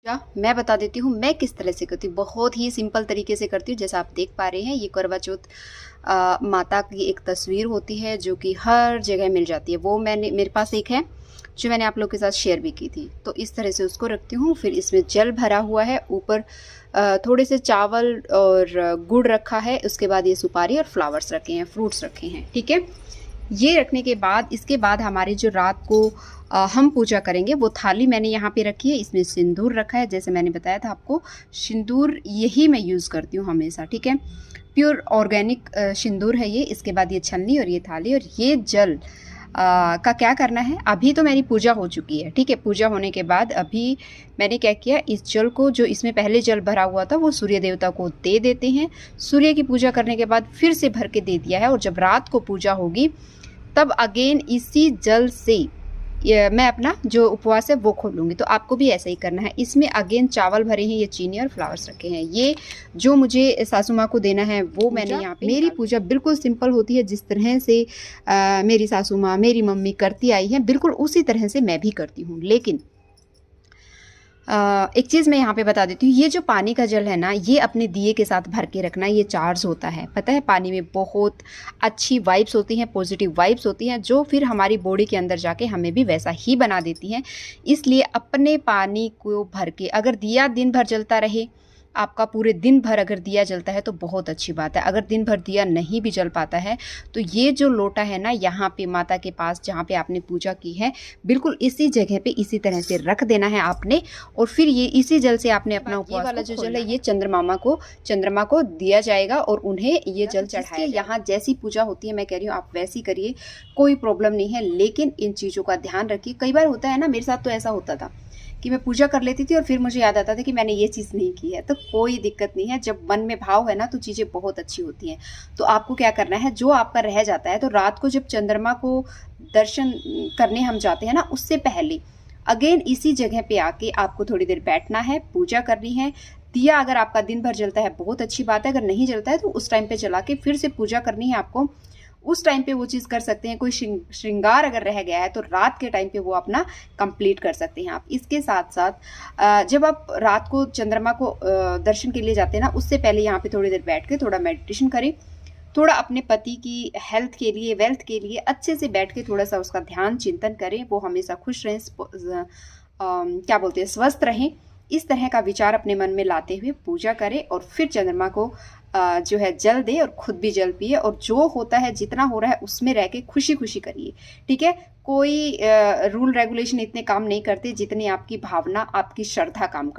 मैं बता देती हूँ मैं किस तरह से करती हूँ। बहुत ही सिंपल तरीके से करती हूँ। जैसा आप देख पा रहे हैं, ये करवा चौथ माता की एक तस्वीर होती है जो कि हर जगह मिल जाती है। वो मेरे पास एक है जो मैंने आप लोग के साथ शेयर भी की थी। तो इस तरह से उसको रखती हूँ। फिर इसमें जल भरा हुआ है, ऊपर थोड़े से चावल और गुड़ रखा है। उसके बाद ये सुपारी और फ्लावर्स रखे हैं, फ्रूट्स रखे हैं। ठीक है, ये रखने के बाद इसके बाद हमारी जो रात को हम पूजा करेंगे वो थाली मैंने यहाँ पे रखी है। इसमें सिंदूर रखा है, जैसे मैंने बताया था आपको। सिंदूर यही मैं यूज़ करती हूँ हमेशा। ठीक है, प्योर ऑर्गेनिक सिंदूर है ये। इसके बाद ये छन्नी और ये थाली और ये जल का क्या करना है। अभी तो मेरी पूजा हो चुकी है। ठीक है, पूजा होने के बाद अभी मैंने क्या किया, इस जल को जो इसमें पहले जल भरा हुआ था वो सूर्य देवता को दे देते हैं। सूर्य की पूजा करने के बाद फिर से भर के दे दिया है। और जब रात को पूजा होगी तब अगेन इसी जल से मैं अपना जो उपवास है वो खोलूँगी। तो आपको भी ऐसा ही करना है। इसमें अगेन चावल भरे हैं, ये चीनी और फ्लावर्स रखे हैं। ये जो मुझे सासू माँ को देना है वो मैंने यहाँ पे। मेरी पूजा बिल्कुल सिंपल होती है, जिस तरह से मेरी सासू माँ, मेरी मम्मी करती आई हैं, बिल्कुल उसी तरह से मैं भी करती हूँ। लेकिन एक चीज़ मैं यहाँ पे बता देती हूँ, ये जो पानी का जल है ना, ये अपने दिए के साथ भर के रखना। ये चार्ज होता है, पता है। पानी में बहुत अच्छी वाइब्स होती हैं, पॉजिटिव वाइब्स होती हैं, जो फिर हमारी बॉडी के अंदर जाके हमें भी वैसा ही बना देती हैं। इसलिए अपने पानी को भर के, अगर दिया दिन भर जलता रहे, आपका पूरे दिन भर अगर दिया जलता है तो बहुत अच्छी बात है। अगर दिन भर दिया नहीं भी जल पाता है तो ये जो लोटा है ना, यहाँ पे माता के पास जहाँ पे आपने पूजा की है, बिल्कुल इसी जगह पे इसी तरह से रख देना है आपने। और फिर ये इसी जल से आपने अपना उपवास, ये वाला जो जल है ये चंद्रमा को दिया जाएगा और उन्हें ये जल चढ़ाया। यहाँ जैसी पूजा होती है, मैं कह रही हूँ आप वैसी करिए, कोई प्रॉब्लम नहीं है। लेकिन इन चीज़ों का ध्यान रखिए। कई बार होता है ना, मेरे साथ तो ऐसा होता था कि मैं पूजा कर लेती थी और फिर मुझे याद आता था कि मैंने ये चीज़ नहीं की है। तो कोई दिक्कत नहीं है, जब मन में भाव है ना तो चीज़ें बहुत अच्छी होती हैं। तो आपको क्या करना है, जो आपका रह जाता है, तो रात को जब चंद्रमा को दर्शन करने हम जाते हैं ना, उससे पहले अगेन इसी जगह पे आके आपको थोड़ी देर बैठना है, पूजा करनी है। दिया अगर आपका दिन भर जलता है बहुत अच्छी बात है, अगर नहीं जलता है तो उस टाइम पे जला के फिर से पूजा करनी है आपको। उस टाइम पे वो चीज़ कर सकते हैं। कोई श्रृंगार अगर रह गया है तो रात के टाइम पे वो अपना कंप्लीट कर सकते हैं आप। इसके साथ साथ जब आप रात को चंद्रमा को दर्शन के लिए जाते हैं ना, उससे पहले यहाँ पे थोड़ी देर बैठ के थोड़ा मेडिटेशन करें। थोड़ा अपने पति की हेल्थ के लिए, वेल्थ के लिए अच्छे से बैठ के थोड़ा सा उसका ध्यान चिंतन करें। वो हमेशा खुश रहें, क्या बोलते हैं, स्वस्थ रहें। इस तरह का विचार अपने मन में लाते हुए पूजा करें और फिर चंद्रमा को जो है जल दे और खुद भी जल पिए। और जो होता है, जितना हो रहा है उसमें रह के खुशी खुशी करिए। ठीक है, कोई रूल रेगुलेशन इतने काम नहीं करते जितनी आपकी भावना, आपकी श्रद्धा काम करती है।